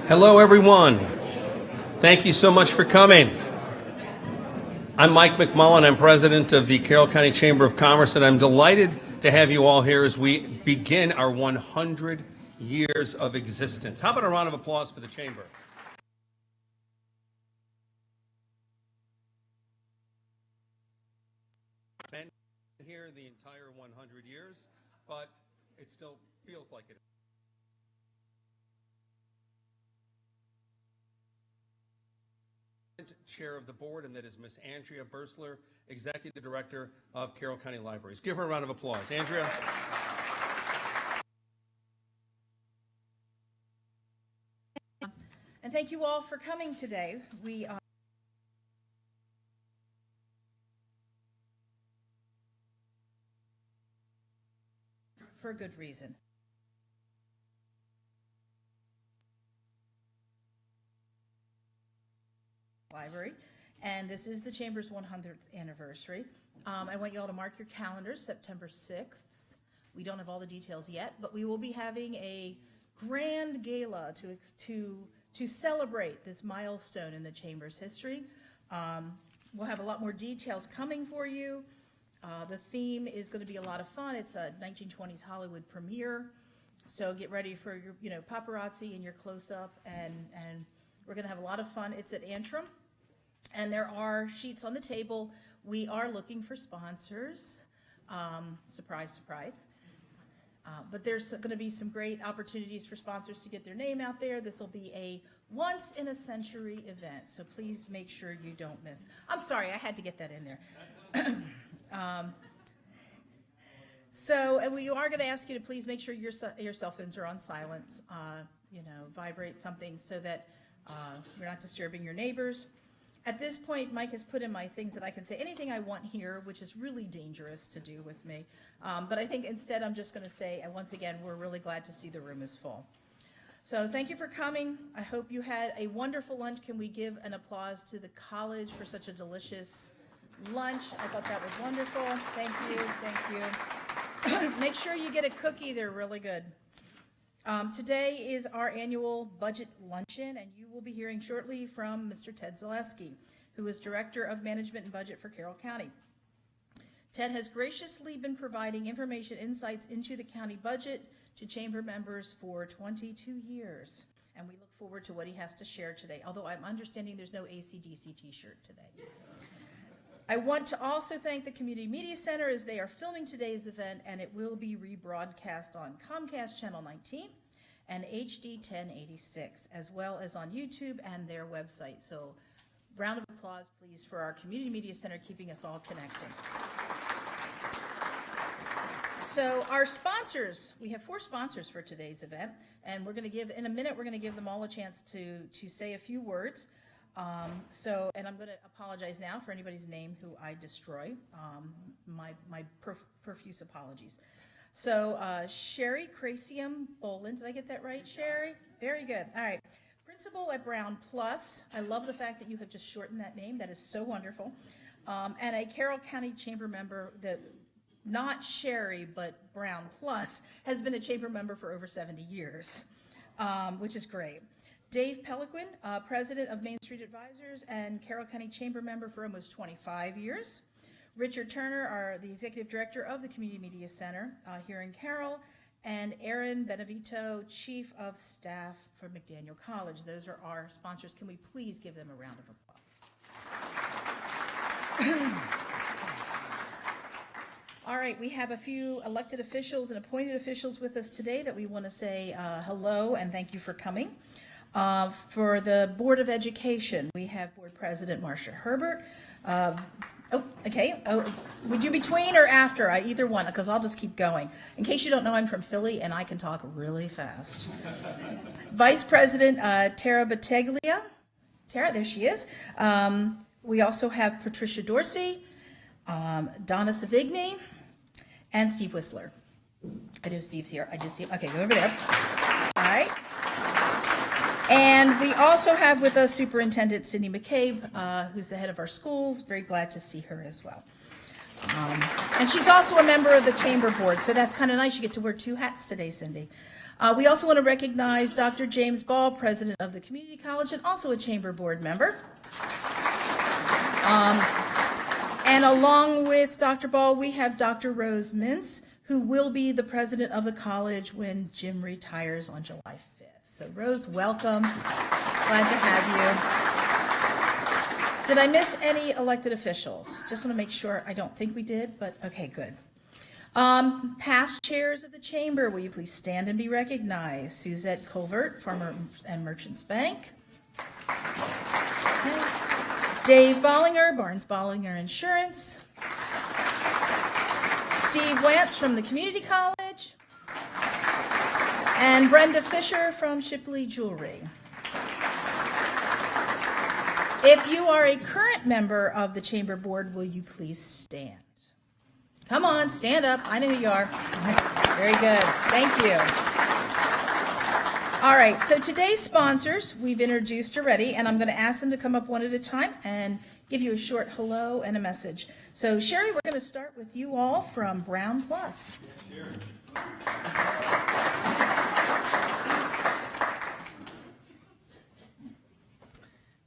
Hello, everyone. Thank you so much for coming. I'm Mike McMullen. I'm president of the Carroll County Chamber of Commerce, and I'm delighted to have you all here as we begin our 100 years of existence. How about a round of applause for the Chamber? Been here the entire 100 years, but it still feels like it. Chair of the board, and that is Miss Andrea Bursler, Executive Director of Carroll County Libraries. Give her a round of applause. Andrea. And thank you all for coming today. For a good reason. Library, and this is the Chamber's 100th anniversary. I want you all to mark your calendars, September 6th. We don't have all the details yet, but we will be having a grand gala to celebrate this milestone in the Chamber's history. We'll have a lot more details coming for you. The theme is going to be a lot of fun. It's a 1920s Hollywood premiere, so get ready for your paparazzi and your close-up, and we're going to have a lot of fun. It's at Antrim, and there are sheets on the table. We are looking for sponsors. Surprise, surprise. But there's going to be some great opportunities for sponsors to get their name out there. This will be a once-in-a-century event, so please make sure you don't miss. I'm sorry, I had to get that in there. And we are going to ask you to please make sure your cell phones are on silent. Vibrate something so that you're not disturbing your neighbors. At this point, Mike has put in my things that I can say anything I want here, which is really dangerous to do with me. But I think instead I'm just going to say, and once again, we're really glad to see the room is full. So thank you for coming. I hope you had a wonderful lunch. Can we give an applause to the college for such a delicious lunch? I thought that was wonderful. Thank you, thank you. Make sure you get a cookie. They're really good. Today is our annual budget luncheon, and you will be hearing shortly from Mr. Ted Zaleski, who is Director of Management and Budget for Carroll County. Ted has graciously been providing information insights into the county budget to chamber members for 22 years, and we look forward to what he has to share today, although I'm understanding there's no AC/DC t-shirt today. I want to also thank the Community Media Center as they are filming today's event, and it will be rebroadcast on Comcast Channel 19 and HD 1086, as well as on YouTube and their website. So round of applause, please, for our Community Media Center keeping us all connected. So our sponsors, we have 4 sponsors for today's event, and we're going to give, in a minute, we're going to give them all a chance to say a few words. And I'm going to apologize now for anybody's name who I destroy. My profuse apologies. So Sherry Crasium Boland, did I get that right, Sherry? Very good. All right. Principal at Brown Plus. I love the fact that you have just shortened that name. That is so wonderful. And a Carroll County Chamber member that, not Sherry, but Brown Plus, has been a chamber member for over 70 years, which is great. Dave Peliquin, President of Main Street Advisors and Carroll County Chamber member for almost 25 years. Richard Turner, the Executive Director of the Community Media Center here in Carroll, and Aaron Benevito, Chief of Staff for McDaniel College. Those are our sponsors. Can we please give them a round of applause? All right, we have a few elected officials and appointed officials with us today that we want to say hello and thank you for coming. For the Board of Education, we have Board President Marcia Herbert. Would you between or after? Either one, because I'll just keep going. In case you don't know, I'm from Philly, and I can talk really fast. Vice President Tara Battaglia. Tara, there she is. We also have Patricia Dorsey, Donna Savigny, and Steve Whistler. I know Steve's here. I did see him. Okay, go over there. All right. And we also have with us Superintendent Cindy McCabe, who's the head of our schools. Very glad to see her as well. And she's also a member of the Chamber Board, so that's kind of nice. You get to wear 2 hats today, Cindy. We also want to recognize Dr. James Ball, president of the Community College and also a chamber board member. And along with Dr. Ball, we have Dr. Rose Mintz, who will be the president of the college when Jim retires on July 5th. So Rose, welcome. Glad to have you. Did I miss any elected officials? Just want to make sure. I don't think we did, but okay, good. Past chairs of the chamber, will you please stand and be recognized? Suzette Colvert, Farmer and Merchants Bank. Okay. Dave Bollinger, Barnes Bollinger Insurance. Steve Wantz from the Community College. And Brenda Fisher from Shipley Jewelry. If you are a current member of the Chamber Board, will you please stand? Come on, stand up. I know who you are. Very good. Thank you. All right, so today's sponsors we've introduced already, and I'm going to ask them to come up one at a time and give you a short hello and a message. So Sherry, we're going to start with you all from Brown Plus.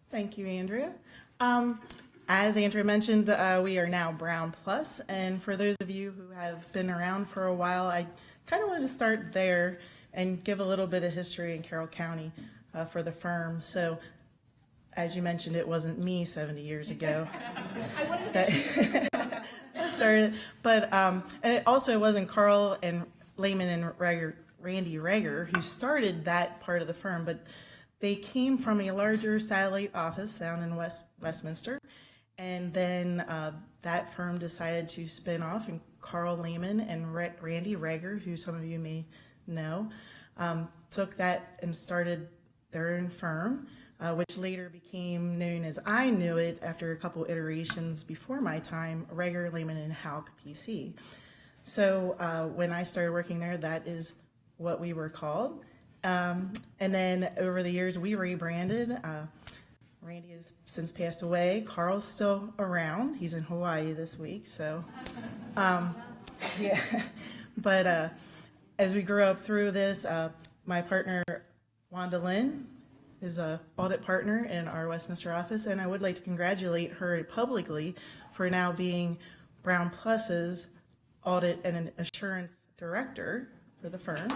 Thank you, Andrea. As Andrea mentioned, we are now Brown Plus, and for those of you who have been around for a while, I kind of wanted to start there and give a little bit of history in Carroll County for the firm. So, as you mentioned, it wasn't me 70 years ago that started, but and it also wasn't Carl and Lehman and Randy Rager who started that part of the firm, but they came from a larger satellite office down in Westminster, and then that firm decided to spin off, and Carl Lehman and Randy Rager, who some of you may know, took that and started their own firm, which later became known as I knew it after a couple iterations before my time, Rager, Lehman, and Hauk PC. So when I started working there, that is what we were called. And then over the years, we rebranded. Randy has since passed away. Carl's still around. He's in Hawaii this week. So, yeah. But as we grew up through this, my partner, Wanda Lynn, is an audit partner in our Westminster office. And I would like to congratulate her publicly for now being Brown Plus's audit and assurance director for the firm.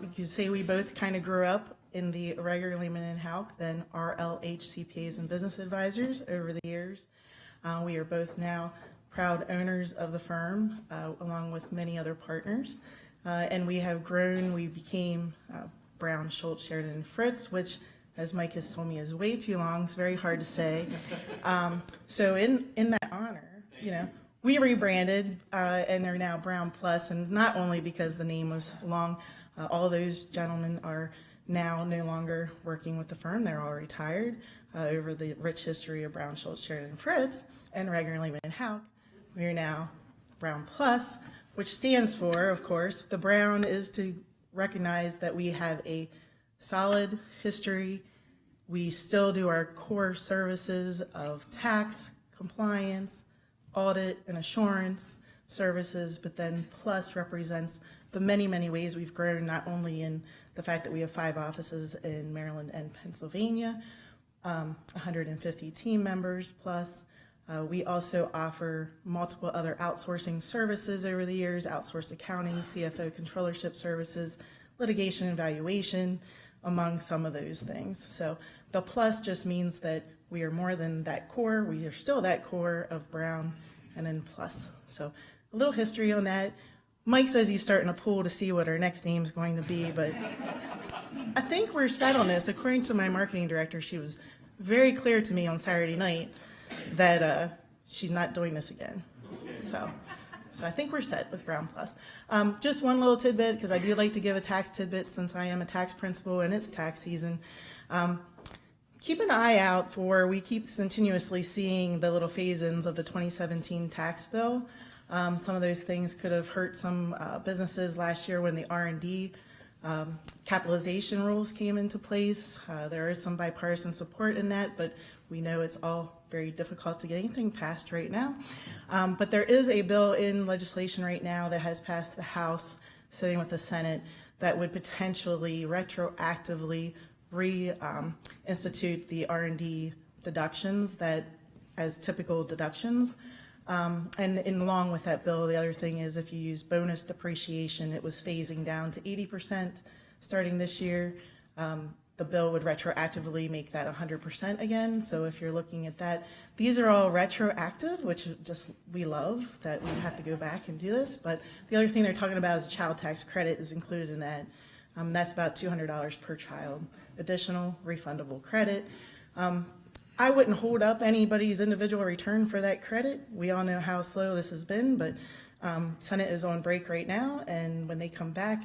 You could say we both kind of grew up in the Rager, Lehman, and Hauk, then RLH CPAs and business advisors over the years. We are both now proud owners of the firm, along with many other partners. And we have grown. We became Brown, Schultz, Sheridan, and Fritz, which, as Mike has told me, is way too long. It's very hard to say. So in that honor, we rebranded and are now Brown Plus, and not only because the name was long. All those gentlemen are now no longer working with the firm. They're all retired. Over the rich history of Brown, Schultz, Sheridan, and Fritz, and Rager, Lehman, and Hauk, we are now Brown Plus, which stands for, of course, the Brown is to recognize that we have a solid history. We still do our core services of tax, compliance, audit, and assurance services, but then Plus represents the many, many ways we've grown, not only in the fact that we have 5 offices in Maryland and Pennsylvania, 150 team members plus. We also offer multiple other outsourcing services over the years, outsourced accounting, CFO controllership services, litigation and valuation, among some of those things. So the plus just means that we are more than that core. We are still that core of Brown and then Plus. So a little history on that. Mike says he's starting to pull to see what our next name is going to be, but I think we're set on this. According to my marketing director, she was very clear to me on Saturday night that she's not doing this again. So I think we're set with Brown Plus. Just one little tidbit, because I do like to give a tax tidbit since I am a tax principal and it's tax season. Keep an eye out for, we keep continuously seeing the little phase-ins of the 2017 tax bill. Some of those things could have hurt some businesses last year when the R&D Capitalization rules came into place. There is some bipartisan support in that, but we know it's all very difficult to get anything passed right now. But there is a bill in legislation right now that has passed the House, sitting with the Senate, that would potentially retroactively reinstitute the R&D deductions that as typical deductions. And along with that bill, the other thing is if you use bonus depreciation, it was phasing down to 80% starting this year. The bill would retroactively make that 100% again. So if you're looking at that, these are all retroactive, which just we love that we have to go back and do this. But the other thing they're talking about is a child tax credit is included in that. That's about $200 per child, additional refundable credit. I wouldn't hold up anybody's individual return for that credit. We all know how slow this has been, but Senate is on break right now, and when they come back,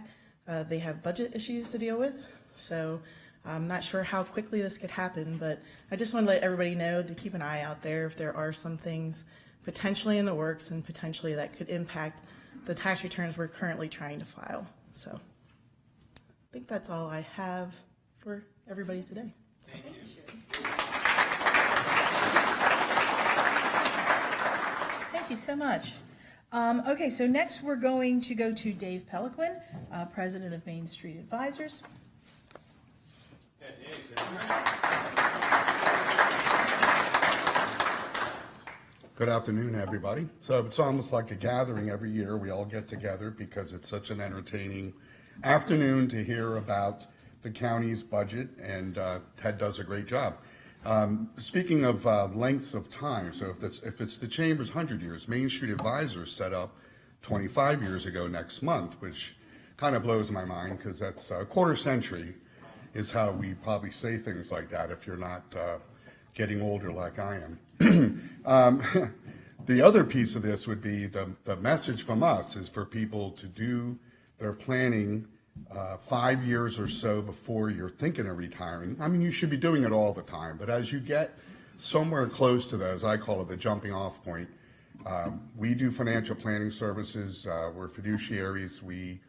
they have budget issues to deal with. So I'm not sure how quickly this could happen, but I just want to let everybody know to keep an eye out there if there are some things potentially in the works and potentially that could impact the tax returns we're currently trying to file. So I think that's all I have for everybody today. Thank you. Thank you so much. Okay, so next we're going to go to Dave Peliquin, President of Main Street Advisors. Good afternoon, everybody. So it's almost like a gathering every year. We all get together because it's such an entertaining afternoon to hear about the county's budget, and Ted does a great job. Speaking of lengths of time, so if it's the Chamber's 100 years, Main Street Advisors set up 25 years ago next month, which kind of blows my mind because that's a quarter century is how we probably say things like that if you're not getting older like I am. The other piece of this would be the message from us is for people to do their planning 5 years or so before you're thinking of retiring. I mean, you should be doing it all the time, but as you get somewhere close to those, I call it the jumping off point, we do financial planning services. We're fiduciaries. We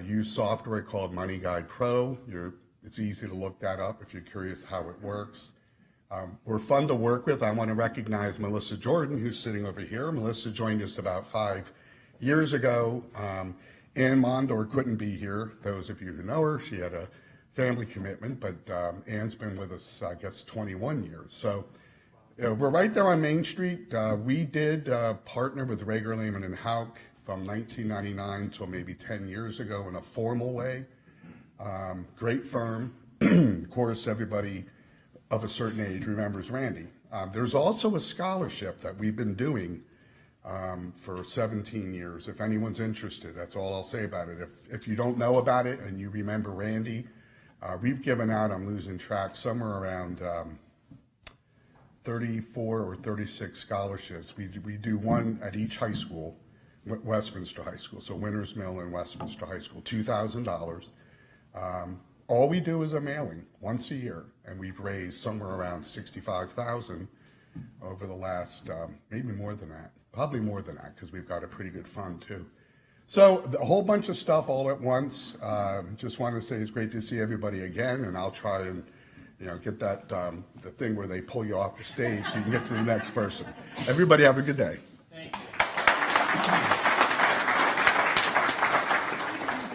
use software called Money Guide Pro. It's easy to look that up if you're curious how it works. We're fun to work with. I want to recognize Melissa Jordan, who's sitting over here. Melissa joined us about 5 years ago. Ann Mondor couldn't be here. Those of you who know her, she had a family commitment, but Ann's been with us, I guess, 21 years. So we're right there on Main Street. We did partner with Rager, Lehman and Houck from 1999 till maybe 10 years ago in a formal way. Great firm. Of course, everybody of a certain age remembers Randy. There's also a scholarship that we've been doing for 17 years. If anyone's interested, that's all I'll say about it. If you don't know about it and you remember Randy, we've given out, I'm losing track, somewhere around 34 or 36 scholarships. We do one at each high school, Westminster High School, so Winters Mill and Westminster High School, $2,000. All we do is a mailing once a year, and we've raised somewhere around $65,000 over the last, maybe more than that, probably more than that, because we've got a pretty good fund too. So a whole bunch of stuff all at once. Just wanted to say it's great to see everybody again, and I'll try and get that the thing where they pull you off the stage so you can get to the next person. Everybody have a good day. Thank you.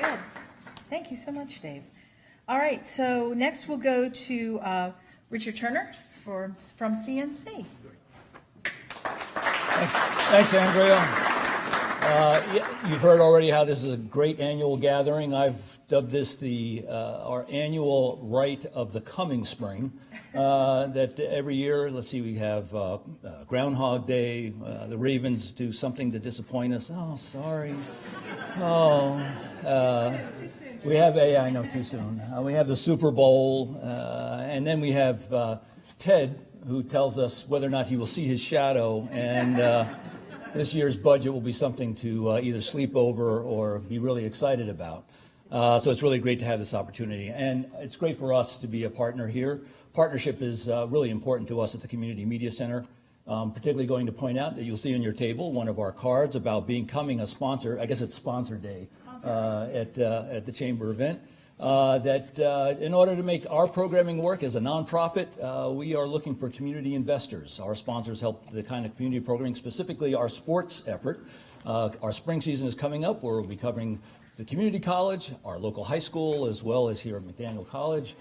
Good. Thank you so much, Dave. All right, so next we'll go to Richard Turner from CMC. Thanks, Andrea. You've heard already how this is a great annual gathering. I've dubbed this our annual rite of the coming spring. That every year, let's see, we have Groundhog Day. The Ravens do something to disappoint us. Oh, sorry. Oh. We have I know too soon. We have the Super Bowl, and then we have Ted, who tells us whether or not he will see his shadow, and this year's budget will be something to either sleep over or be really excited about. So it's really great to have this opportunity, and it's great for us to be a partner here. Partnership is really important to us at the Community Media Center. Particularly going to point out that you'll see on your table one of our cards about becoming a sponsor. I guess it's Sponsor Day at the Chamber event. that in order to make our programming work as a nonprofit, we are looking for community investors. Our sponsors help the kind of community programming, specifically our sports effort. Our spring season is coming up, where we'll be covering the community college, our local high school, as well as here at McDaniel College.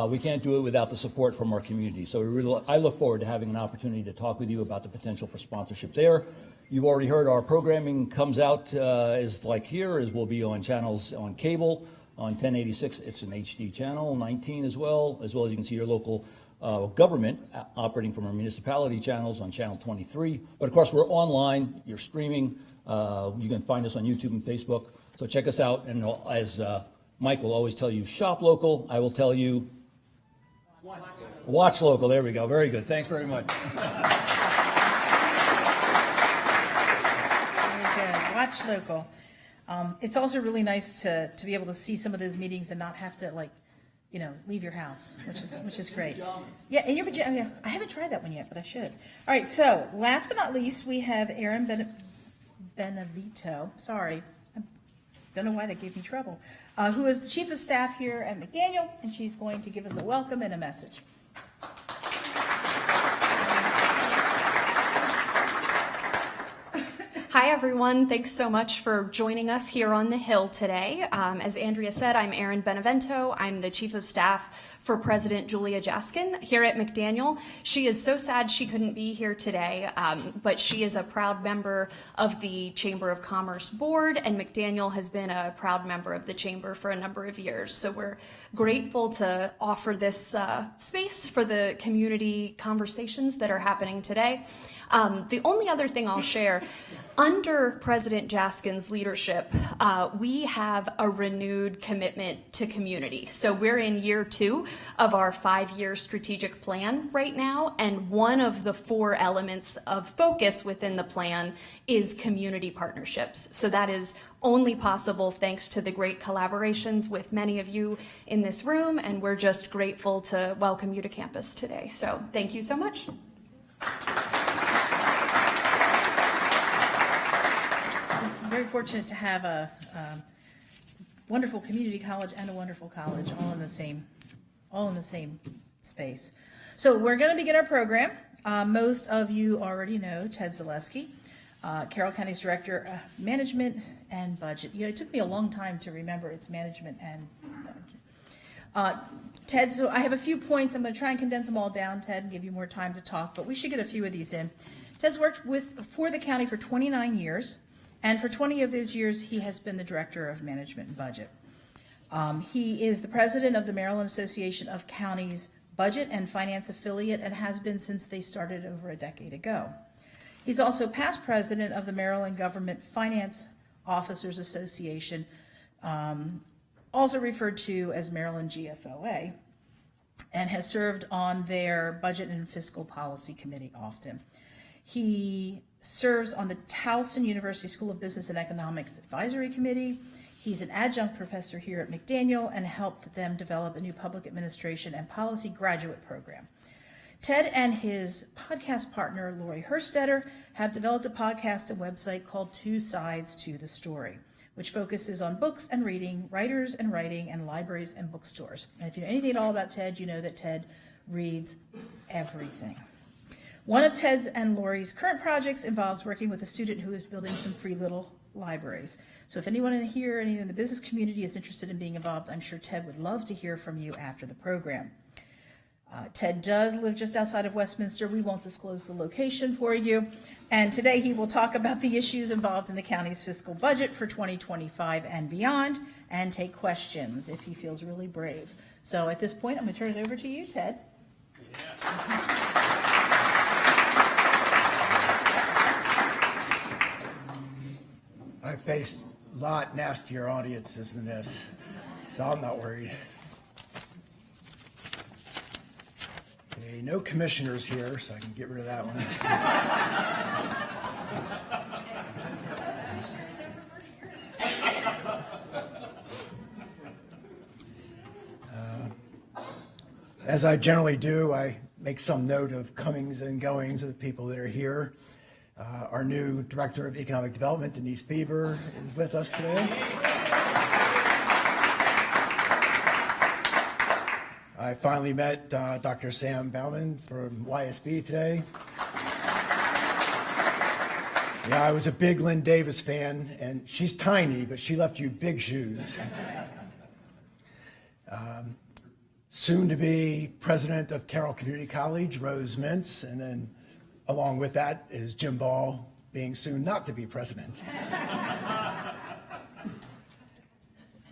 We can't do it without the support from our community. So I look forward to having an opportunity to talk with you about the potential for sponsorship there. You've already heard our programming comes out is like here, as we'll be on channels on cable, on 1086, it's an HD channel, 19 as well as you can see your local government operating from our municipality channels on channel 23. But of course, we're online, you're streaming, you can find us on YouTube and Facebook. So check us out, and as Mike will always tell you, shop local. I will tell you, watch local. There we go. Very good. Thanks very much. Very good. Watch local. It's also really nice to be able to see some of those meetings and not have to leave your house, which is great. Yeah, in your pajamas. Yeah, I haven't tried that one yet, but I should. All right. So last but not least, we have Erin Benevito. Sorry. Don't know why that gave me trouble, who is the Chief of Staff here at McDaniel, and she's going to give us a welcome and a message. Hi, everyone. Thanks so much for joining us here on the Hill today. As Andrea said, I'm Erin Benevento. I'm the Chief of Staff for President Julia Jaskin here at McDaniel. She is so sad she couldn't be here today, but she is a proud member of the Chamber of Commerce Board, and McDaniel has been a proud member of the Chamber for a number of years. So we're grateful to offer this space for the community conversations that are happening today. The only other thing I'll share, under President Jaskin's leadership, we have a renewed commitment to community. So we're in year 2 of our 5-year strategic plan right now, and one of the 4 elements of focus within the plan is community partnerships. So that is only possible thanks to the great collaborations with many of you in this room, and we're just grateful to welcome you to campus today. So thank you so much. Very fortunate to have a wonderful community college and a wonderful college all in the same space. So we're going to begin our program. Most of you already know Ted Zaleski, Carroll County's Director of Management and Budget. It took me a long time to remember it's management and budget. Ted, so I have a few points. I'm going to try and condense them all down, Ted, and give you more time to talk, but we should get a few of these in. Ted's worked for the county for 29 years. And for 20 of those years, he has been the Director of Management and Budget. He is the president of the Maryland Association of Counties Budget and Finance Affiliate, and has been since they started over a decade ago. He's also past president of the Maryland Government Finance Officers Association, also referred to as Maryland GFOA, and has served on their Budget and Fiscal Policy Committee often. He serves on the Towson University School of Business and Economics Advisory Committee. He's an adjunct professor here at McDaniel and helped them develop a new public administration and policy graduate program. Ted and his podcast partner, Lori Herstetter, have developed a podcast and website called 2 Sides to the Story, which focuses on books and reading, writers and writing, and libraries and bookstores. And if you know anything at all about Ted, you know that Ted reads everything. One of Ted's and Lori's current projects involves working with a student who is building some free little libraries. So if anyone in here, anyone in the business community is interested in being involved, I'm sure Ted would love to hear from you after the program. Ted does live just outside of Westminster. We won't disclose the location for you. And today he will talk about the issues involved in the county's fiscal budget for 2025 and beyond, and take questions if he feels really brave. So at this point, I'm going to turn it over to you, Ted. I've faced a lot nastier audiences than this, so I'm not worried. Okay, no commissioners here, so I can get rid of that one. As I generally do, I make some note of comings and goings of the people that are here. Our new Director of Economic Development, Denise Beaver, is with us today. I finally met Dr. Sam Bauman from YSB today. Yeah, I was a big Lynn Davis fan, and she's tiny, but she left you big shoes. Soon to be president of Carroll Community College, Rose Mintz, and then along with that is Jim Ball being soon not to be president.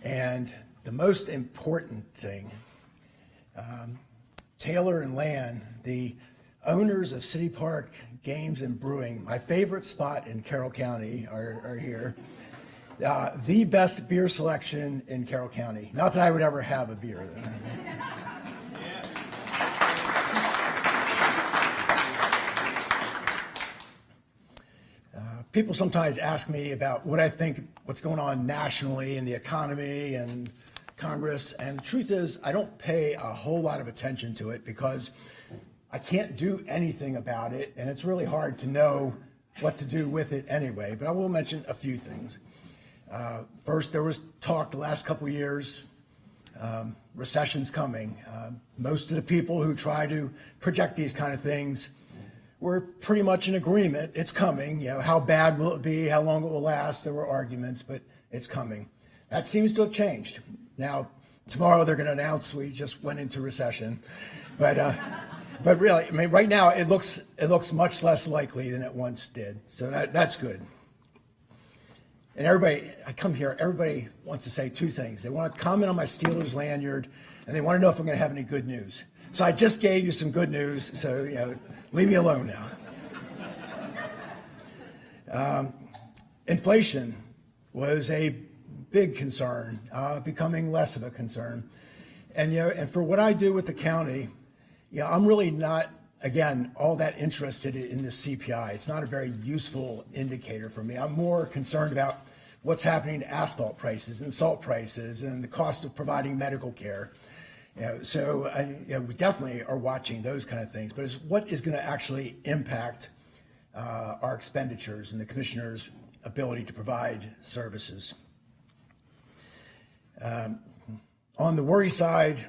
And the most important thing, Taylor and Lan, the owners of City Park Games and Brewing, my favorite spot in Carroll County, are here. The best beer selection in Carroll County. Not that I would ever have a beer, though. People sometimes ask me about what I think, what's going on nationally in the economy and Congress, and the truth is, I don't pay a whole lot of attention to it because I can't do anything about it, and it's really hard to know what to do with it anyway, but I will mention a few things. First, there was talk the last couple of years, recession's coming. Most of the people who try to project these kind of things were pretty much in agreement. It's coming. You know, how bad will it be? How long it will last? There were arguments, but it's coming. That seems to have changed. Now, tomorrow they're going to announce we just went into recession, but really, I mean, right now it looks much less likely than it once did. So that's good. And everybody, I come here, everybody wants to say two things. They want to comment on my Steelers lanyard, and they want to know if I'm going to have any good news. So I just gave you some good news, so leave me alone now. Inflation was a big concern, becoming less of a concern. And for what I do with the county, I'm really not, again, all that interested in the CPI. It's not a very useful indicator for me. I'm more concerned about what's happening to asphalt prices and salt prices and the cost of providing medical care. So we definitely are watching those kind of things, but it's what is going to actually impact our expenditures and the commissioner's ability to provide services. On the worry side,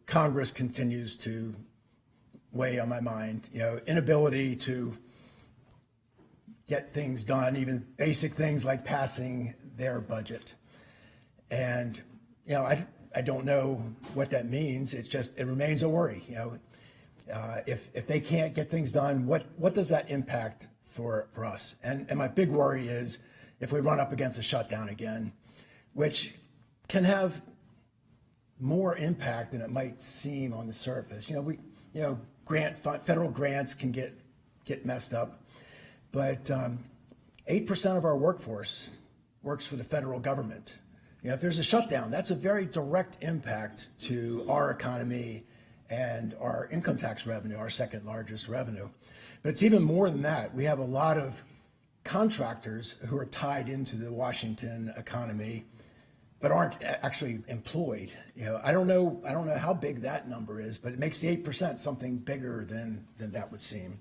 Congress continues to weigh on my mind. Inability to get things done, even basic things like passing their budget. And I don't know what that means. It's just, it remains a worry. If they can't get things done, what does that impact for us? And my big worry is if we run up against a shutdown again, which can have more impact than it might seem on the surface. Federal grants can get messed up, but 8% of our workforce works for the federal government. If there's a shutdown, that's a very direct impact to our economy and our income tax revenue, our second largest revenue. But it's even more than that. We have a lot of contractors who are tied into the Washington economy, but aren't actually employed. I don't know how big that number is, but it makes the 8% something bigger than that would seem.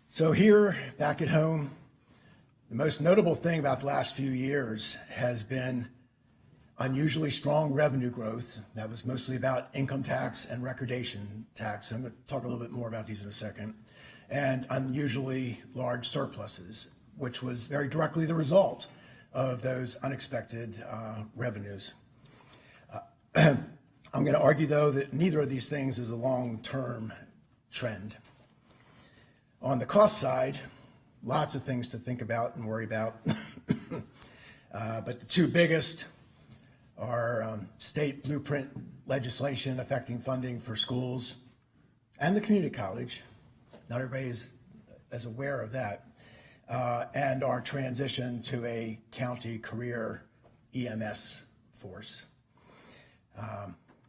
So here, back at home, the most notable thing about the last few years has been unusually strong revenue growth. That was mostly about income tax and recordation tax. I'm going to talk a little bit more about these in a second. And unusually large surpluses, which was very directly the result of those unexpected revenues. I'm going to argue, though, that neither of these things is a long-term trend. On the cost side, lots of things to think about and worry about. But the two biggest are state blueprint legislation affecting funding for schools and the community college. Not everybody is as aware of that. And our transition to a county career EMS force.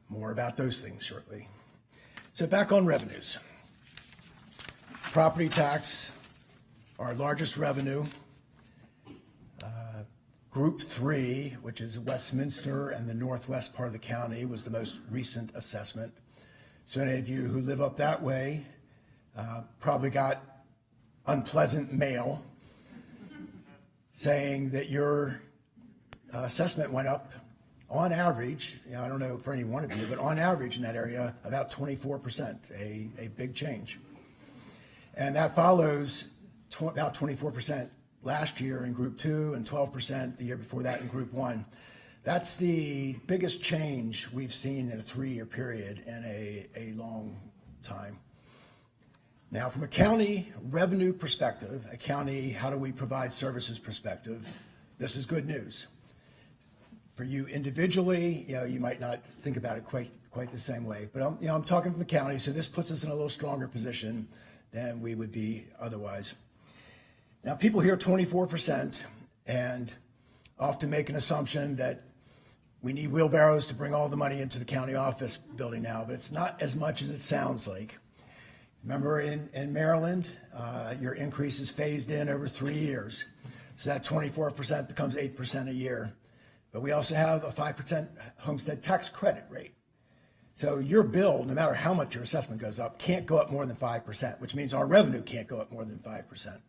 More about those things shortly. So back on revenues. Property tax, our largest revenue. Group 3, which is Westminster and the northwest part of the county, was the most recent assessment. So any of you who live up that way probably got unpleasant mail saying that your assessment went up on average, I don't know for any one of you, but on average in that area, about 24%, a big change. And that follows about 24% last year in Group 2 and 12% the year before that in Group 1. That's the biggest change we've seen in a 3-year period in a long time. Now, from a county revenue perspective, a county how do we provide services perspective, this is good news. For you individually, you might not think about it quite the same way, but I'm talking from the county, so this puts us in a little stronger position than we would be otherwise. Now, people hear 24% and often make an assumption that we need wheelbarrows to bring all the money into the county office building now, but it's not as much as it sounds like. Remember in Maryland, your increase is phased in over 3 years. So that 24% becomes 8% a year. But we also have a 5% homestead tax credit rate. So your bill, no matter how much your assessment goes up, can't go up more than 5%, which means our revenue can't go up more than 5%.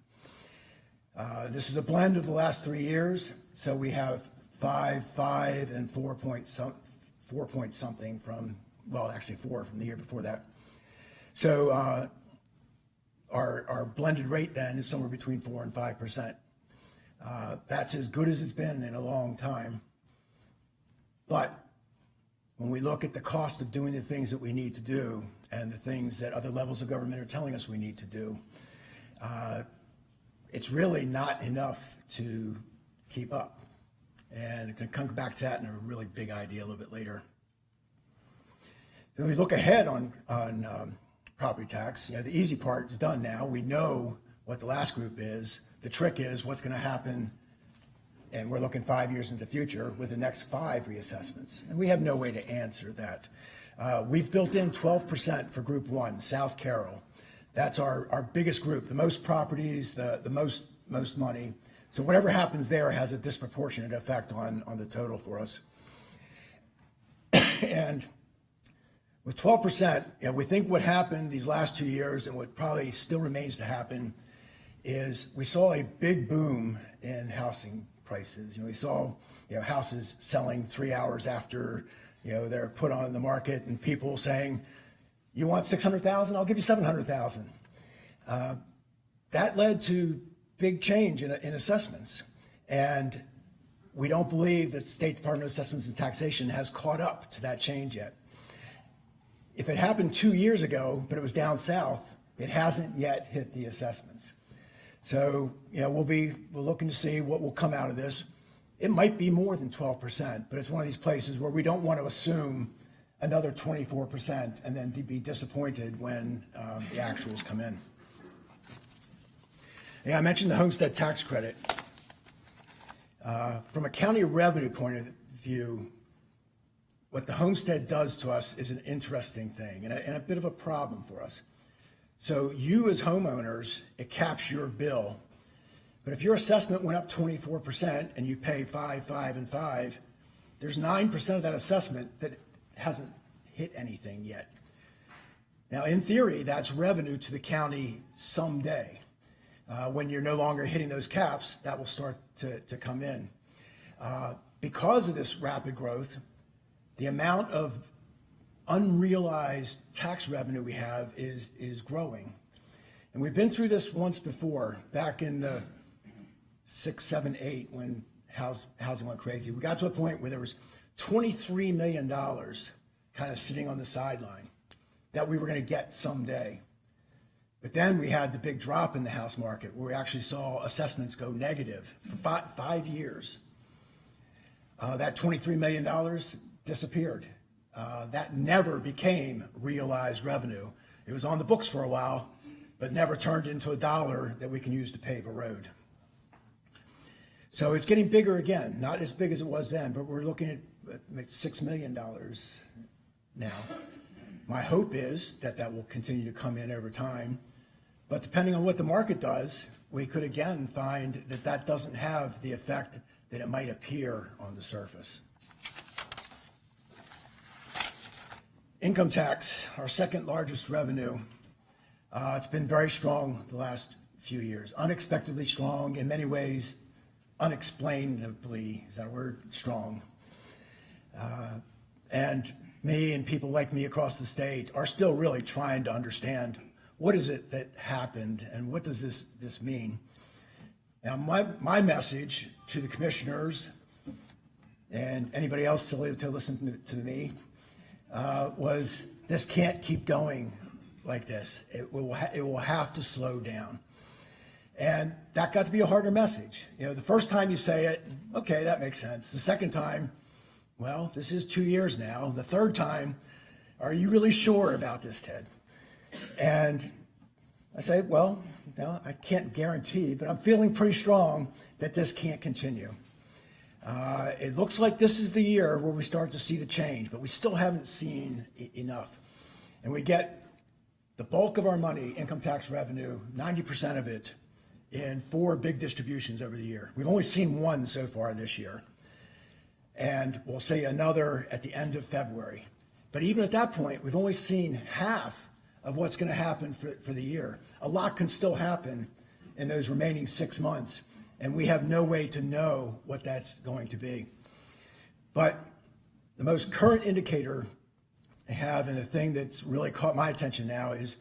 This is a blend of the last 3 years. So we have 5, and 4 point something from, well, actually 4 from the year before that. So our blended rate then is somewhere between 4 and 5%. That's as good as it's been in a long time. But when we look at the cost of doing the things that we need to do and the things that other levels of government are telling us we need to do, it's really not enough to keep up. And I'm going to come back to that in a really big idea a little bit later. When we look ahead on property tax, the easy part is done now. We know what the last group is. The trick is what's going to happen, and we're looking 5 years into the future with the next 5 reassessments. And we have no way to answer that. We've built in 12% for Group 1, South Carroll. That's our biggest group, the most properties, the most money. So whatever happens there has a disproportionate effect on the total for us. And with 12%, we think what happened these last 2 years and what probably still remains to happen is we saw a big boom in housing prices. We saw houses selling 3 hours after they're put on the market, and people saying, "You want 600,000? I'll give you 700,000." That led to big change in assessments, and we don't believe that State Department of Assessments and Taxation has caught up to that change yet. If it happened 2 years ago, but it was down south, it hasn't yet hit the assessments. So, we're looking to see what will come out of this. It might be more than 12%, but it's one of these places where we don't want to assume another 24% and then be disappointed when the actuals come in. I mentioned the homestead tax credit. From a county revenue point of view, what the homestead does to us is an interesting thing and a bit of a problem for us. So you as homeowners, it caps your bill. But if your assessment went up 24% and you pay 5, 5, and 5, there's 9% of that assessment that hasn't hit anything yet. Now, in theory, that's revenue to the county someday. When you're no longer hitting those caps, that will start to come in. Because of this rapid growth, the amount of unrealized tax revenue we have is growing. And we've been through this once before, back in the 6, 7, 8, when housing went crazy. We got to a point where there was $23 million kind of sitting on the sideline that we were going to get someday. But then we had the big drop in the house market where we actually saw assessments go negative for 5 years. That $23 million disappeared. That never became realized revenue. It was on the books for a while, but never turned into a dollar that we can use to pave a road. So it's getting bigger again, not as big as it was then, but we're looking at $6 million now. My hope is that will continue to come in over time, but depending on what the market does, we could again find that doesn't have the effect that it might appear on the surface. Income tax, our second largest revenue. It's been very strong the last few years, unexpectedly strong, in many ways, unexplainably, is that a word, strong. And me and people like me across the state are still really trying to understand what is it that happened and what does this mean. Now, my message to the commissioners and anybody else to listen to me was this can't keep going like this. It will have to slow down. And that got to be a harder message. You know, the first time you say it, okay, that makes sense. The second time, well, this is 2 years now. The third time, are you really sure about this, Ted? And I say, well, no, I can't guarantee, but I'm feeling pretty strong that this can't continue. It looks like this is the year where we start to see the change, but we still haven't seen enough. And we get the bulk of our money, income tax revenue, 90% of it, in 4 big distributions over the year. We've only seen one so far this year. And we'll see another at the end of February. But even at that point, we've only seen half of what's going to happen for the year. A lot can still happen in those remaining 6 months, and we have no way to know what that's going to be. But the most current indicator I have, and the thing that's really caught my attention now, is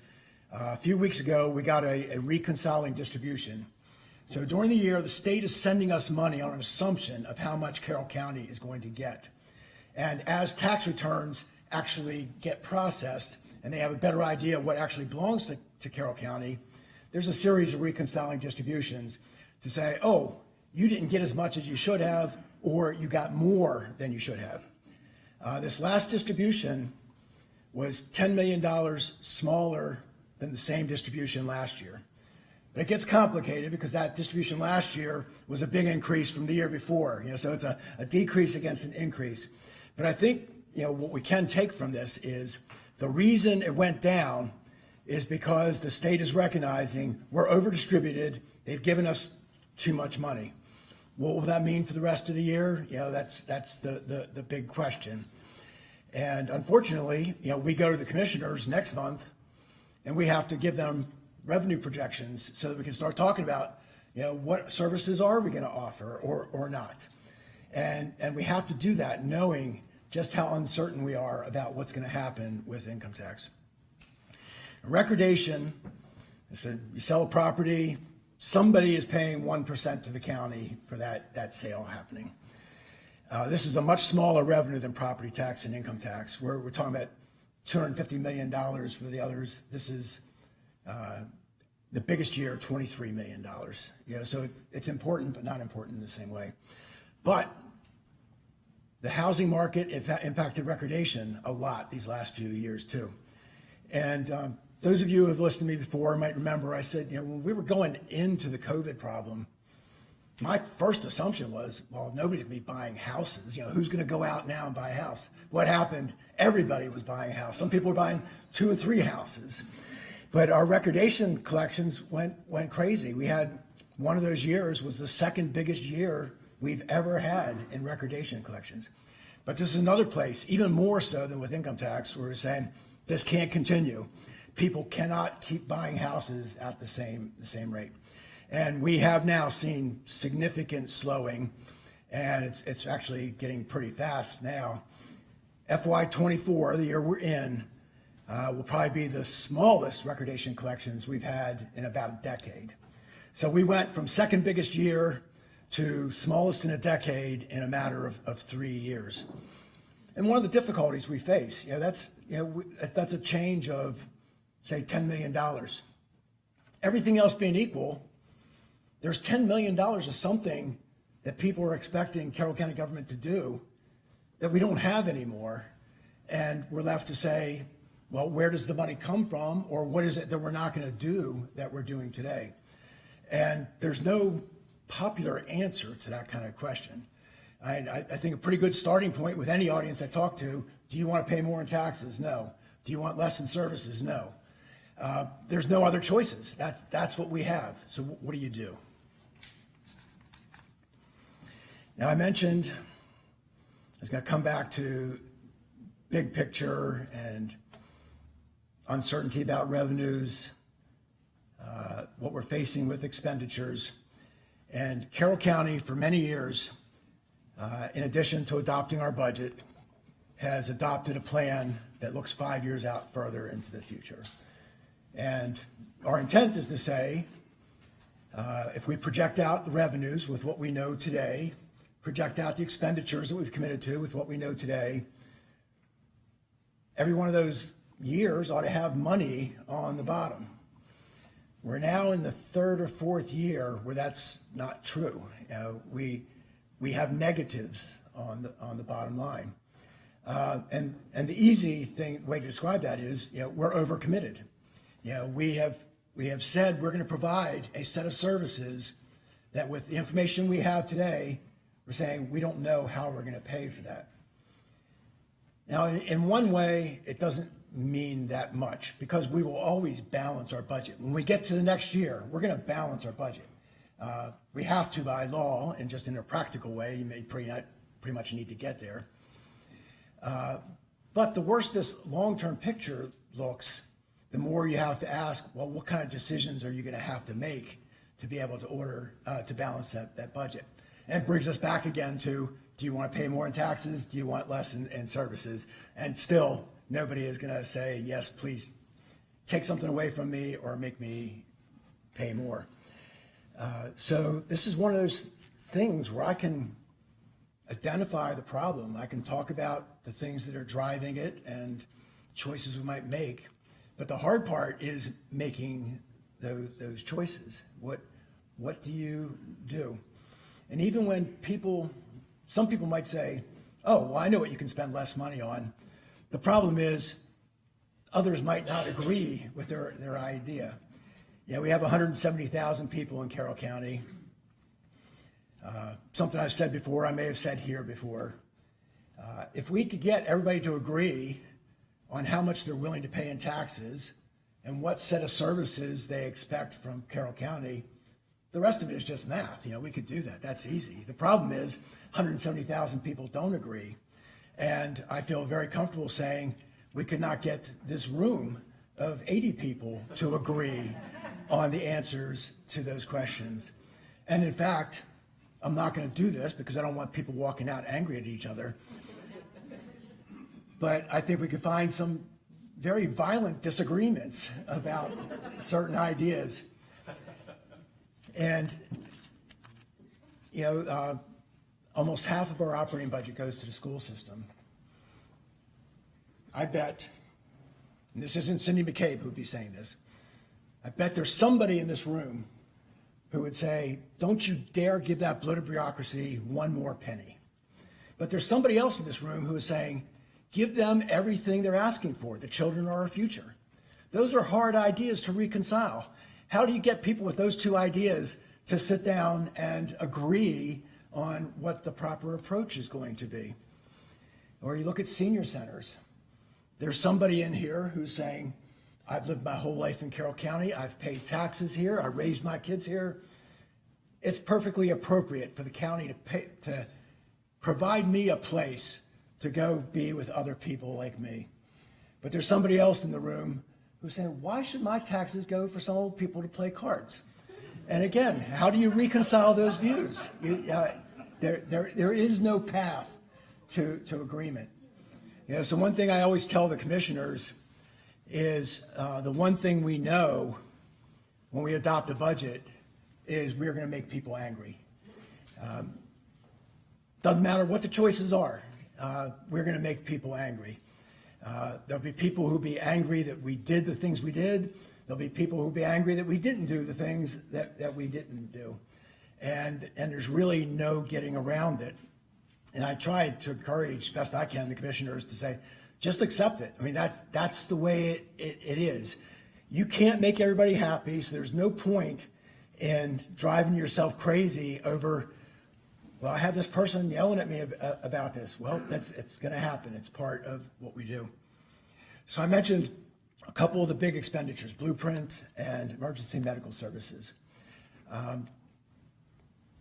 a few weeks ago we got a reconciling distribution. So during the year, the state is sending us money on an assumption of how much Carroll County is going to get. And as tax returns actually get processed and they have a better idea of what actually belongs to Carroll County, there's a series of reconciling distributions to say, oh, you didn't get as much as you should have, or you got more than you should have. This last distribution was $10 million smaller than the same distribution last year. But it gets complicated because that distribution last year was a big increase from the year before. You know, so it's a decrease against an increase. But I think, you know, what we can take from this is the reason it went down is because the state is recognizing we're over-distributed. They've given us too much money. What will that mean for the rest of the year? You know, that's the big question. And unfortunately, you know, we go to the commissioners next month and we have to give them revenue projections so that we can start talking about, you know, what services are we going to offer or not. And we have to do that knowing just how uncertain we are about what's going to happen with income tax. Recordation, so you sell a property, somebody is paying 1% to the county for that sale happening. This is a much smaller revenue than property tax and income tax. We're talking about $250 million for the others. This is the biggest year, $23 million. You know, so it's important, but not important in the same way. But the housing market impacted recordation a lot these last few years too. And those of you who have listened to me before might remember I said, you know, when we were going into the COVID problem, my first assumption was, well, nobody's going to be buying houses. You know, who's going to go out now and buy a house? What happened? Everybody was buying a house. Some people were buying 2 or 3 houses. But our recordation collections went crazy. We had one of those years was the second biggest year we've ever had in recordation collections. But this is another place, even more so than with income tax, where we're saying this can't continue. People cannot keep buying houses at the same rate. And we have now seen significant slowing, and it's actually getting pretty fast now. FY24, the year we're in, will probably be the smallest recordation collections we've had in about a decade. So we went from second biggest year to smallest in a decade in a matter of 3 years. And one of the difficulties we face, that's a change of, say, $10 million. Everything else being equal, there's $10 million of something that people are expecting Carroll County government to do that we don't have anymore. And we're left to say, well, where does the money come from? Or what is it that we're not going to do that we're doing today? And there's no popular answer to that kind of question. I think a pretty good starting point with any audience I talk to, do you want to pay more in taxes? No. Do you want less in services? No. There's no other choices. That's what we have. So what do you do? Now, I mentioned I was going to come back to big picture and uncertainty about revenues, what we're facing with expenditures. And Carroll County, for many years, in addition to adopting our budget, has adopted a plan that looks 5 years out further into the future. And our intent is to say, if we project out the revenues with what we know today, project out the expenditures that we've committed to with what we know today, every one of those years ought to have money on the bottom. We're now in the third or fourth year where that's not true. We have negatives on the bottom line. And the easy way to describe that is, we're overcommitted. We have said we're going to provide a set of services that with the information we have today, we're saying we don't know how we're going to pay for that. Now, in one way, it doesn't mean that much because we will always balance our budget. When we get to the next year, we're going to balance our budget. We have to by law, and just in a practical way, you may pretty much need to get there. But the worse this long-term picture looks, the more you have to ask, well, what kind of decisions are you going to have to make to be able to balance that budget? And it brings us back again to, do you want to pay more in taxes? Do you want less in services? And still, nobody is going to say, yes, please take something away from me or make me pay more. So this is one of those things where I can identify the problem. I can talk about the things that are driving it and choices we might make. But the hard part is making those choices. What do you do? And even when some people might say, oh, well, I know what you can spend less money on. The problem is others might not agree with their idea. We have 170,000 people in Carroll County. Something I've said before, I may have said here before. If we could get everybody to agree on how much they're willing to pay in taxes and what set of services they expect from Carroll County, the rest of it is just math. We could do that. That's easy. The problem is 170,000 people don't agree. And I feel very comfortable saying we could not get this room of 80 people to agree on the answers to those questions. And in fact, I'm not going to do this because I don't want people walking out angry at each other. But I think we could find some very violent disagreements about certain ideas. And, almost half of our operating budget goes to the school system. I bet, and this isn't Cindy McCabe who'd be saying this, I bet there's somebody in this room who would say, don't you dare give that bloated bureaucracy one more penny. But there's somebody else in this room who is saying, give them everything they're asking for. The children are our future. Those are hard ideas to reconcile. How do you get people with those two ideas to sit down and agree on what the proper approach is going to be? Or you look at senior centers. There's somebody in here who's saying, I've lived my whole life in Carroll County. I've paid taxes here. I raised my kids here. It's perfectly appropriate for the county to provide me a place to go be with other people like me. But there's somebody else in the room who's saying, why should my taxes go for some old people to play cards? And again, how do you reconcile those views? There is no path to agreement. So one thing I always tell the commissioners is the one thing we know when we adopt a budget is we're going to make people angry. Doesn't matter what the choices are, we're going to make people angry. There'll be people who'll be angry that we did the things we did. There'll be people who'll be angry that we didn't do the things that we didn't do. And there's really no getting around it. And I tried to encourage, best I can, the commissioners to say, just accept it. I mean, that's the way it is. You can't make everybody happy, so there's no point in driving yourself crazy over, well, I have this person yelling at me about this. Well, it's going to happen. It's part of what we do. So I mentioned a couple of the big expenditures, Blueprint and emergency medical services.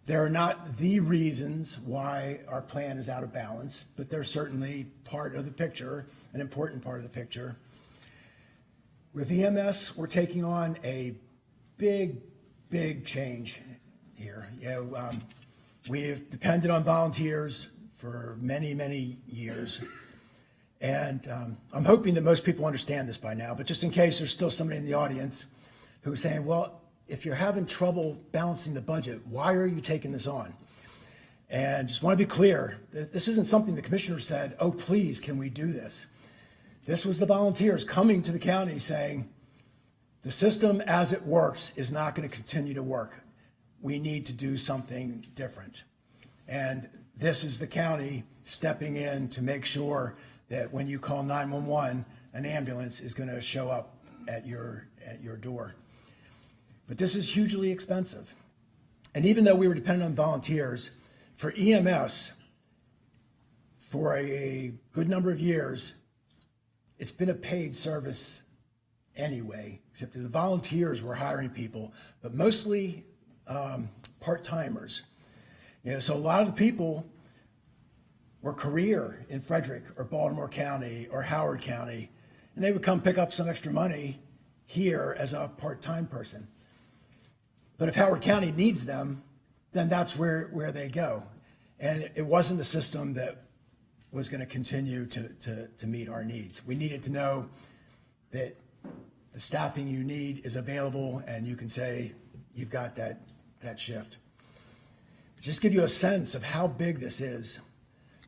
They're not the reasons why our plan is out of balance, but they're certainly part of the picture, an important part of the picture. With EMS, we're taking on a big change here. We've depended on volunteers for many years. And I'm hoping that most people understand this by now, but just in case there's still somebody in the audience who's saying, well, if you're having trouble balancing the budget, why are you taking this on? And just want to be clear, this isn't something the commissioner said, oh, please, can we do this? This was the volunteers coming to the county saying, the system as it works is not going to continue to work. We need to do something different. And this is the county stepping in to make sure that when you call 911, an ambulance is going to show up at your door. But this is hugely expensive. And even though we were dependent on volunteers, for EMS, for a good number of years, it's been a paid service anyway, except that the volunteers were hiring people, but mostly part-timers. So a lot of the people were career in Frederick or Baltimore County or Howard County, and they would come pick up some extra money here as a part-time person. But if Howard County needs them, then that's where they go. And it wasn't a system that was going to continue to meet our needs. We needed to know that the staffing you need is available and you can say you've got that shift. Just give you a sense of how big this is.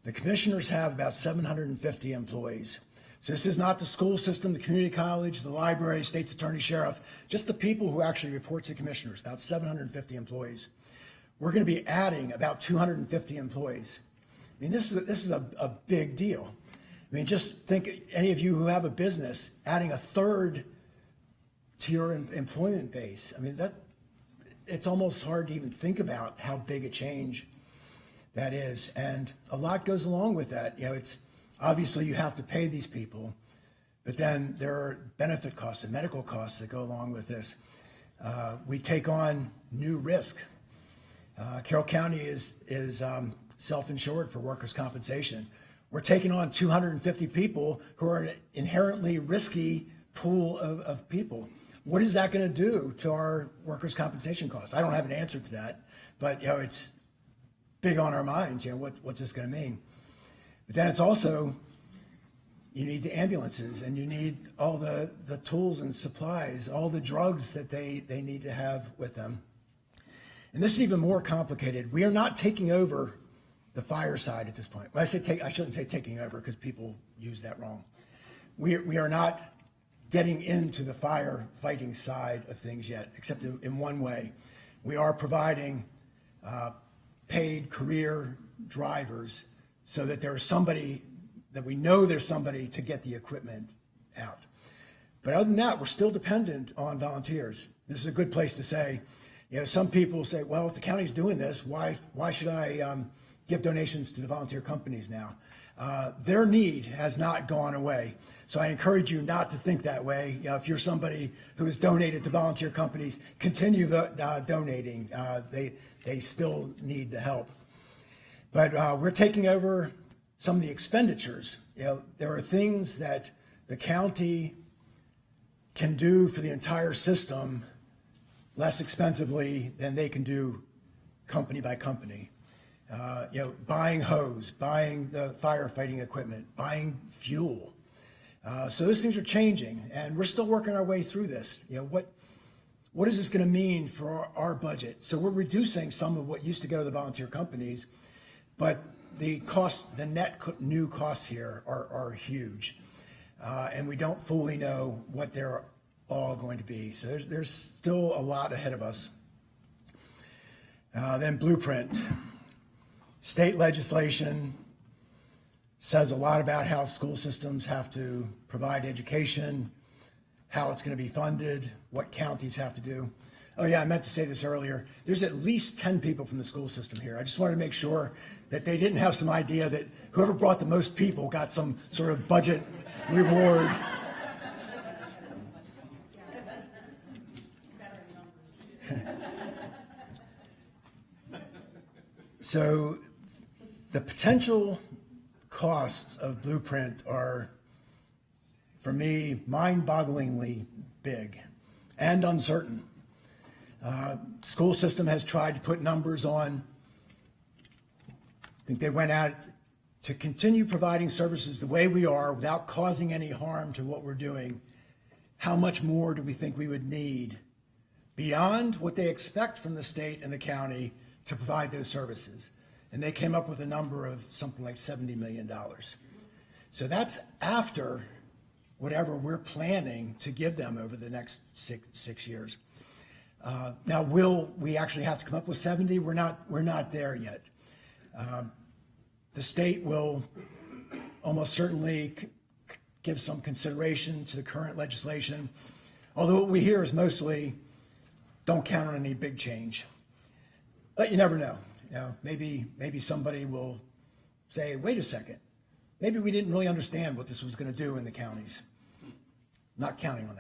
The commissioners have about 750 employees. So this is not the school system, the community college, the library, state's attorney, sheriff, just the people who actually report to commissioners, about 750 employees. We're going to be adding about 250 employees. I mean, this is a big deal. I mean, just think, any of you who have a business, adding a third to your employment base. I mean, it's almost hard to even think about how big a change that is. And a lot goes along with that. It's obviously you have to pay these people, but then there are benefit costs and medical costs that go along with this. We take on new risk. Carroll County is self-insured for workers' compensation. We're taking on 250 people who are an inherently risky pool of people. What is that going to do to our workers' compensation costs? I don't have an answer to that, but it's big on our minds. What's this going to mean? But then it's also, you need the ambulances and you need all the tools and supplies, all the drugs that they need to have with them. And this is even more complicated. We are not taking over the fire side at this point. When I say I shouldn't say taking over because people use that wrong. We are not getting into the firefighting side of things yet, except in one way. We are providing paid career drivers so that there's somebody, that we know there's somebody to get the equipment out. But other than that, we're still dependent on volunteers. This is a good place to say, some people say, well, if the county's doing this, why should I give donations to the volunteer companies now? Their need has not gone away. So I encourage you not to think that way. If you're somebody who has donated to volunteer companies, continue donating. They still need the help. But we're taking over some of the expenditures. There are things that the county can do for the entire system less expensively than they can do company by company. Buying hose, buying the firefighting equipment, buying fuel. So those things are changing, and we're still working our way through this. What is this going to mean for our budget? So we're reducing some of what used to go to the volunteer companies, but the net new costs here are huge, and we don't fully know what they're all going to be. So there's still a lot ahead of us. Then Blueprint. State legislation says a lot about how school systems have to provide education, how it's going to be funded, what counties have to do. Oh yeah, I meant to say this earlier. There's at least 10 people from the school system here. I just wanted to make sure that they didn't have some idea that whoever brought the most people got some sort of budget reward. So the potential costs of Blueprint are, for me, mind-bogglingly big and uncertain. School system has tried to put numbers on. I think they went out to continue providing services the way we are without causing any harm to what we're doing, how much more do we think we would need beyond what they expect from the state and the county to provide those services? And they came up with a number of something like $70 million. So that's after whatever we're planning to give them over the next six years. Now, will we actually have to come up with 70? We're not there yet. The state will almost certainly give some consideration to the current legislation, although what we hear is mostly don't count on any big change. But you never know. Maybe somebody will say, wait a second, maybe we didn't really understand what this was going to do in the counties. Not counting on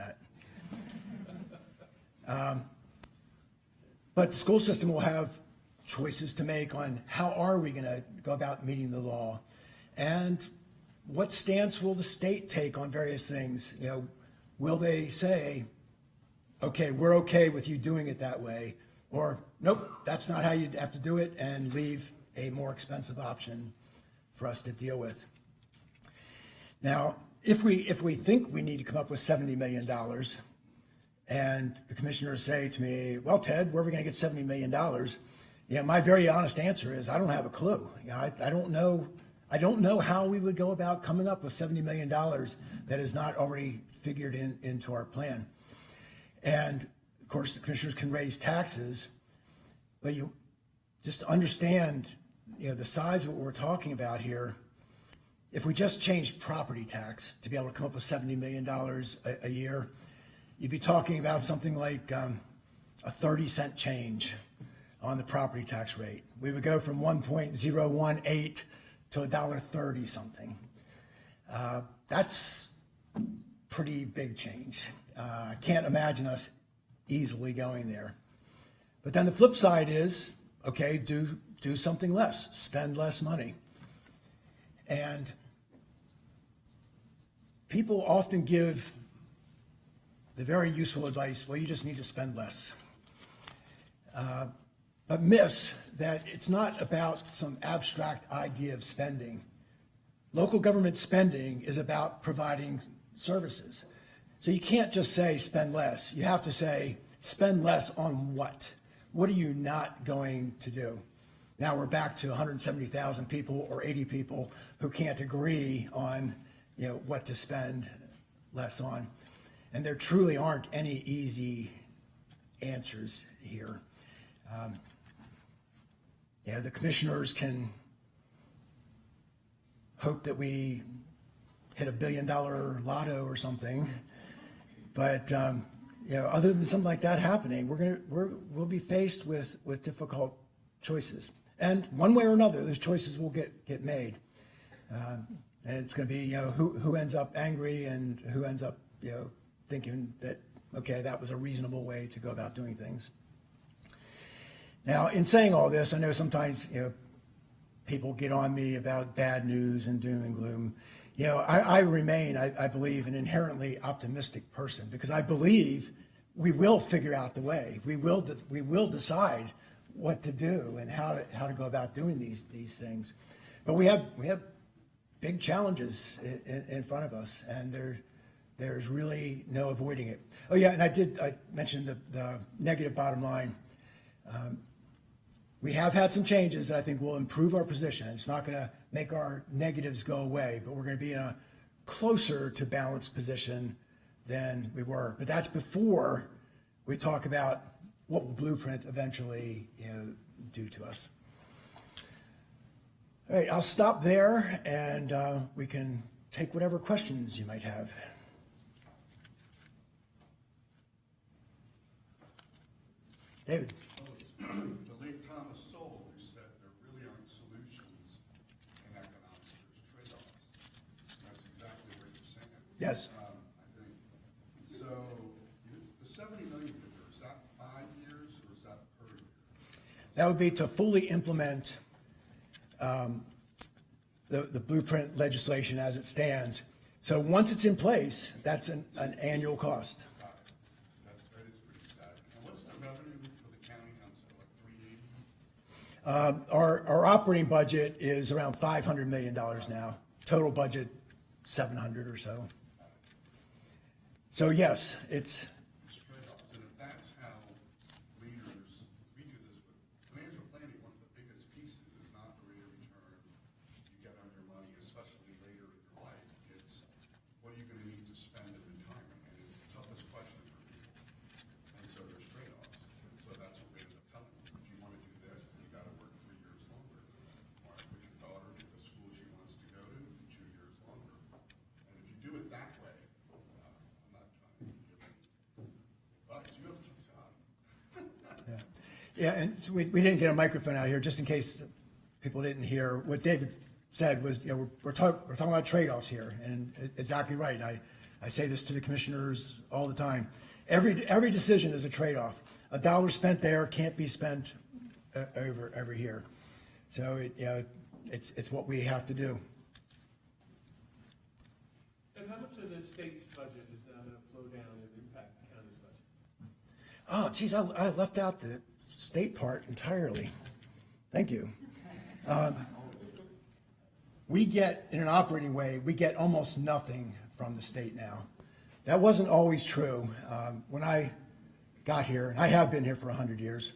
that. But the school system will have choices to make on how are we going to go about meeting the law, and what stance will the state take on various things. Will they say, okay, we're okay with you doing it that way, or nope, that's not how you have to do it, and leave a more expensive option for us to deal with. Now, if we think we need to come up with $70 million, and the commissioners say to me, well, Ted, where are we going to get $70 million? My very honest answer is I don't have a clue. I don't know how we would go about coming up with $70 million that is not already figured into our plan. And of course, the commissioners can raise taxes, but you just understand, the size of what we're talking about here. If we just changed property tax to be able to come up with $70 million a year, you'd be talking about something like a 30-cent change on the property tax rate. We would go from 1.018 to $1.30 something. That's pretty big change. I can't imagine us easily going there. But then the flip side is, okay, do something less, spend less money. And people often give the very useful advice, well, you just need to spend less. But miss that it's not about some abstract idea of spending. Local government spending is about providing services. So you can't just say spend less. You have to say spend less on what? What are you not going to do? Now we're back to 170,000 people or 80 people who can't agree on what to spend less on. And there truly aren't any easy answers here. The commissioners can hope that we hit $1 billion lotto or something, but other than something like that happening, we'll be faced with difficult choices, and one way or another, those choices will get made, and it's going to be who ends up angry and who ends up thinking that okay, that was a reasonable way to go about doing things. Now, in saying all this, I know sometimes people get on me about bad news and doom and gloom. I remain, I believe, an inherently optimistic person because I believe we will figure out the way. We will decide what to do and how to go about doing these things. But we have big challenges in front of us, and there's really no avoiding it. Oh yeah, and I mentioned the negative bottom line. We have had some changes that I think will improve our position. It's not going to make our negatives go away, but we're going to be in a closer to balanced position than we were. But that's before we talk about what will Blueprint eventually do to us. All right, I'll stop there, and we can take whatever questions you might have. David. The late Thomas Sowell said there really aren't solutions in economics, there's trade-offs. That's exactly what you're saying. Yes. I think. So the 70 million figure, is that 5 years or is that per year? That would be to fully implement the Blueprint legislation as it stands. So once it's in place, that's an annual cost. That is pretty static. And what's the revenue for the county? I'm sorry, like 380? Our operating budget is around $500 million now. Total budget, 700 or so. So yes, it's, Trade-offs, and if that's how leaders, we do this with financial planning, one of the biggest pieces is not the rate of return you get on your money, especially later in your life. It's what are you gonna need to spend in retirement, and it's the toughest question for people. And so there's trade-offs, and so that's what we end up telling them. If you wanna do this, then you gotta work 3 years longer. Or put your daughter to the school she wants to go to 2 years longer. And if you do it that way, I'm not trying to give any advice, you have a tough job. yeah, and so we didn't get a microphone out here, just in case people didn't hear. What David said was, you know, we're talking about trade-offs here, and exactly right. I say this to the commissioners all the time. Every decision is a trade-off. A dollar spent there can't be spent over here. So it's what we have to do. And how much of the state's budget is now going to flow down and impact the county's budget? Oh, geez, I left out the state part entirely. Thank you. We get, in an operating way, we get almost nothing from the state now. That wasn't always true. When I got here, and I have been here for 100 years,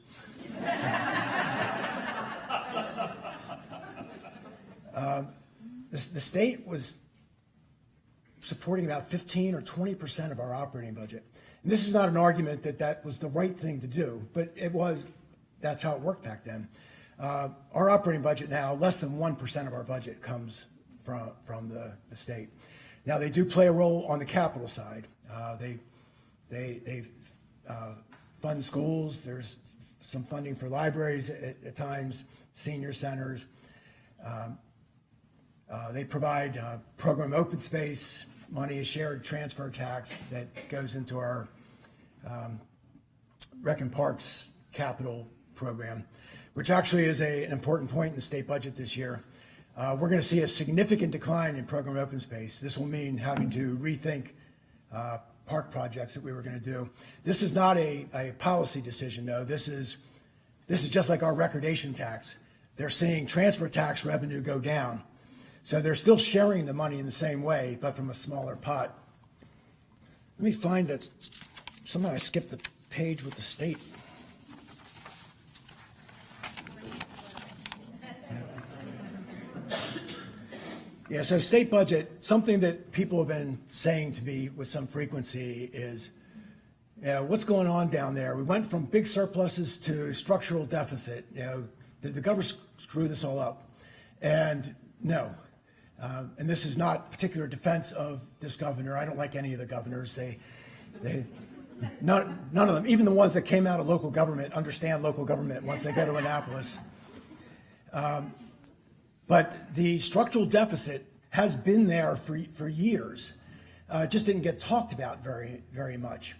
the state was supporting about 15 or 20% of our operating budget. And this is not an argument that that was the right thing to do, but it was, that's how it worked back then. Our operating budget now, less than 1% of our budget comes from the state. Now, they do play a role on the capital side. They fund schools. There's some funding for libraries at times, senior centers. They provide program open space. Money is shared transfer tax that goes into our Rec and Parks capital program, which actually is an important point in the state budget this year. We're going to see a significant decline in program open space. This will mean having to rethink park projects that we were going to do. This is not a policy decision, though. This is just like our recordation tax. They're seeing transfer tax revenue go down. So they're still sharing the money in the same way, but from a smaller pot. Let me find that. Somehow I skipped the page with the state. Yeah, so state budget, something that people have been saying to me with some frequency is, what's going on down there? We went from big surpluses to structural deficit. Did the government screw this all up? And no. And this is not particular defense of this governor. I don't like any of the governors. None of them, even the ones that came out of local government, understand local government once they go to Annapolis. But the structural deficit has been there for years. Just didn't get talked about very much.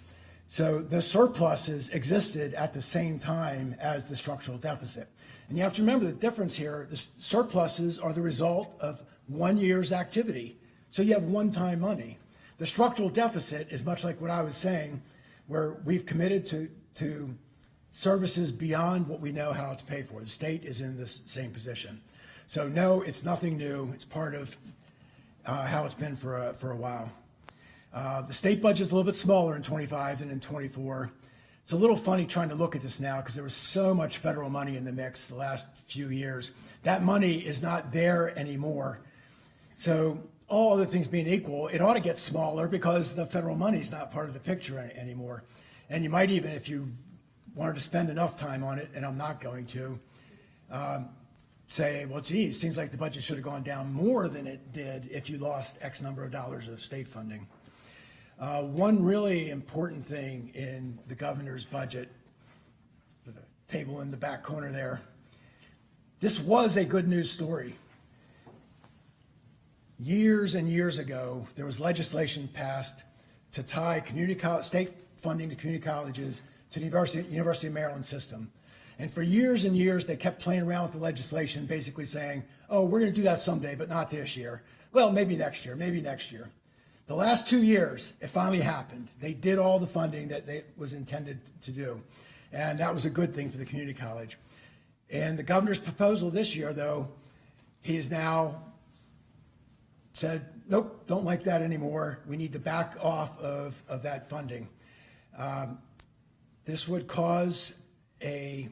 So the surpluses existed at the same time as the structural deficit. And you have to remember the difference here. The surpluses are the result of 1 year's activity. So you have one-time money. The structural deficit is much like what I was saying, where we've committed to services beyond what we know how to pay for. The state is in this same position. So no, it's nothing new. It's part of how it's been for a while. The state budget is a little bit smaller in 25 than in 24. It's a little funny trying to look at this now because there was so much federal money in the mix the last few years. That money is not there anymore. So all other things being equal, it ought to get smaller because the federal money is not part of the picture anymore. And you might even, if you wanted to spend enough time on it, and I'm not going to, say, well, geez, seems like the budget should have gone down more than it did if you lost X number of dollars of state funding. One really important thing in the governor's budget, for the table in the back corner there, this was a good news story. Years and years ago, there was legislation passed to tie state funding to community colleges to the University of Maryland system. And for years and years, they kept playing around with the legislation, basically saying, oh, we're going to do that someday, but not this year. Well, maybe next year, maybe next year. The last 2 years, it finally happened. They did all the funding that they was intended to do. And that was a good thing for the community college. In the governor's proposal this year, though, he has now said, nope, don't like that anymore. We need to back off of that funding. This would cause a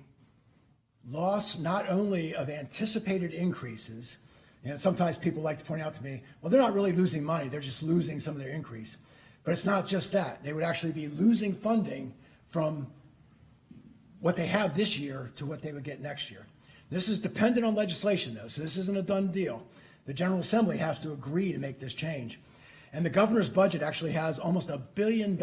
loss not only of anticipated increases, and sometimes people like to point out to me, well, they're not really losing money, they're just losing some of their increase. But it's not just that. They would actually be losing funding from what they have this year to what they would get next year. This is dependent on legislation, though, so this isn't a done deal. The General Assembly has to agree to make this change. And the governor's budget actually has almost $1 billion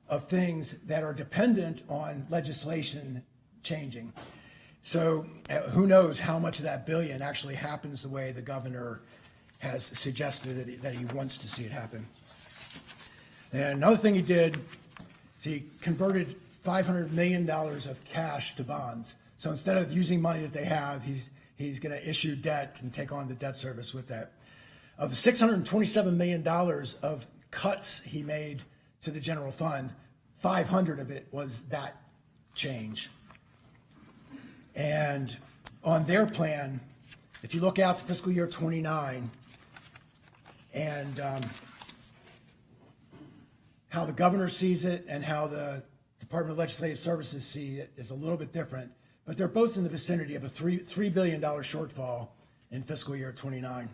of things that are dependent on legislation changing. So who knows how much of that billion actually happens the way the governor has suggested that he wants to see it happen. And another thing he did is he converted $500 million of cash to bonds. So instead of using money that they have, he's going to issue debt and take on the debt service with that. Of the $627 million of cuts he made to the general fund, 500 of it was that change. And on their plan, if you look out to fiscal year 29 and how the governor sees it and how the Department of Legislative Services see it is a little bit different, but they're both in the vicinity of a $3 billion shortfall in fiscal year 29.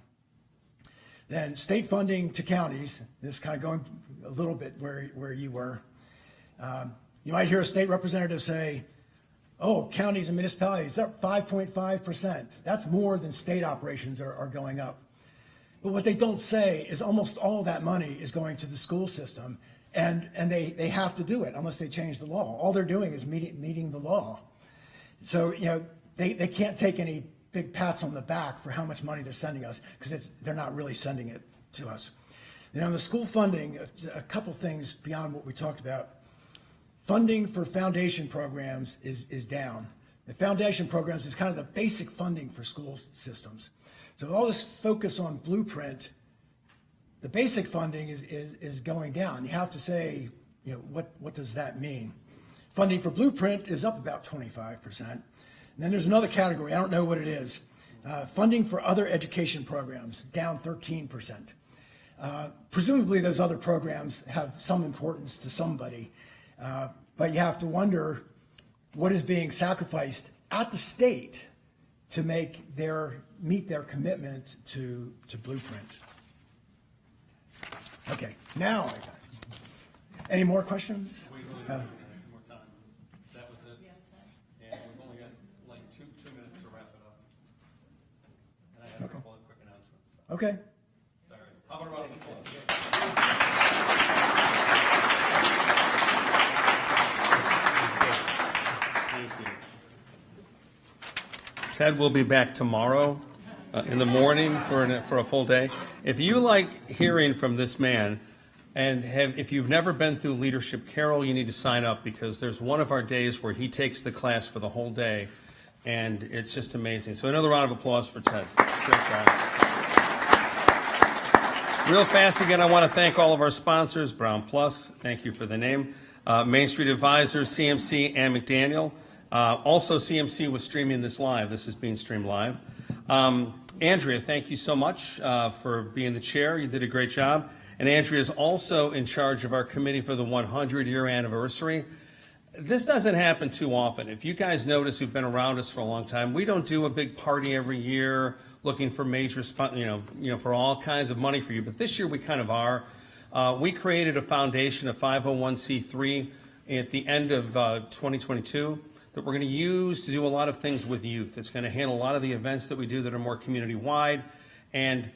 Then state funding to counties, this kind of going a little bit where you were. You might hear a state representative say, oh, counties and municipalities are up 5.5%. That's more than state operations are going up. But what they don't say is almost all that money is going to the school system, and they have to do it unless they change the law. All they're doing is meeting the law. So, they can't take any big pats on the back for how much money they're sending us because they're not really sending it to us. Then on the school funding, a couple things beyond what we talked about. Funding for foundation programs is down. The foundation programs is kind of the basic funding for school systems. So all this focus on Blueprint, the basic funding is going down. You have to say, what does that mean? Funding for Blueprint is up about 25%. And then there's another category, I don't know what it is. Funding for other education programs, down 13%. Presumably those other programs have some importance to somebody. But you have to wonder what is being sacrificed at the state to meet their commitment to Blueprint. Okay, now, any more questions? We really don't have more time. That was it. And we've only got like two minutes to wrap it up. And I have a couple of quick announcements. Okay. Sorry. How about a round of applause? Thank you. Ted will be back tomorrow in the morning for a full day. If you like hearing from this man, and if you've never been through Leadership Carroll, you need to sign up because there's one of our days where he takes the class for the whole day, and it's just amazing. So another round of applause for Ted. Great job. Real fast again, I want to thank all of our sponsors, Brown Plus, thank you for the name, Main Street Advisors, CMC, and McDaniel. Also, CMC was streaming this live. This is being streamed live. Andrea, thank you so much for being the chair. You did a great job. And Andrea is also in charge of our committee for the 100-year anniversary. This doesn't happen too often. If you guys notice who've been around us for a long time, we don't do a big party every year looking for major, for all kinds of money for you. But this year we kind of are. We created a foundation, a 501c3, at the end of 2022 that we're going to use to do a lot of things with youth. It's going to handle a lot of the events that we do that are more community-wide. And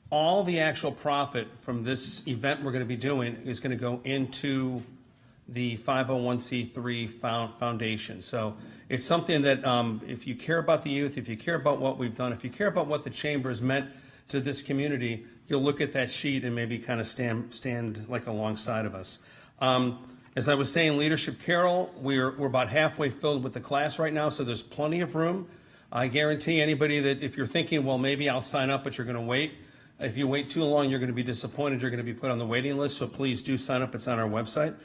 all the actual profit from this event we're going to be doing is going to go into the 501c3 foundation. So it's something that if you care about the youth, if you care about what we've done, if you care about what the Chamber has meant to this community, you'll look at that sheet and maybe kind of stand like alongside of us. As I was saying, Leadership Carroll, we're about halfway filled with the class right now, so there's plenty of room. I guarantee anybody that if you're thinking, well, maybe I'll sign up, but you're going to wait, if you wait too long, you're going to be disappointed. You're going to be put on the waiting list, so please do sign up. It's on our website.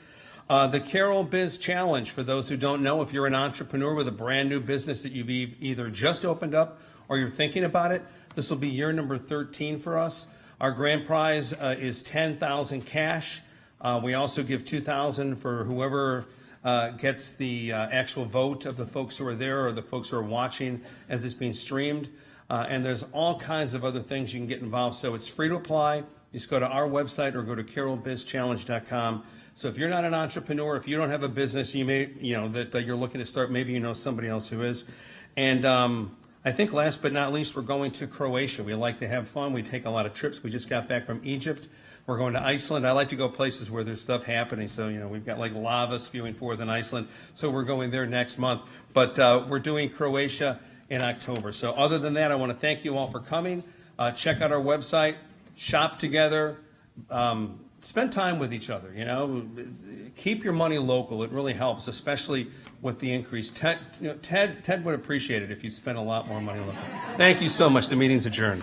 The Carroll Biz Challenge, for those who don't know, if you're an entrepreneur with a brand new business that you've either just opened up or you're thinking about it, this will be year number 13 for us. Our grand prize is $10,000 cash. We also give $2,000 for whoever gets the actual vote of the folks who are there or the folks who are watching as it's being streamed. And there's all kinds of other things you can get involved. So it's free to apply. You just go to our website or go to carrollbizchallenge.com. So if you're not an entrepreneur, if you don't have a business, you may, that you're looking to start, maybe you know somebody else who is. And I think last but not least, we're going to Croatia. We like to have fun. We take a lot of trips. We just got back from Egypt. We're going to Iceland. I like to go places where there's stuff happening. So, we've got like lava spewing forth in Iceland. So we're going there next month. But we're doing Croatia in October. So other than that, I want to thank you all for coming. Check out our website, shop together, spend time with each other, keep your money local. It really helps, especially with the increase. Ted would appreciate it if you spent a lot more money local. Thank you so much. The meeting's adjourned.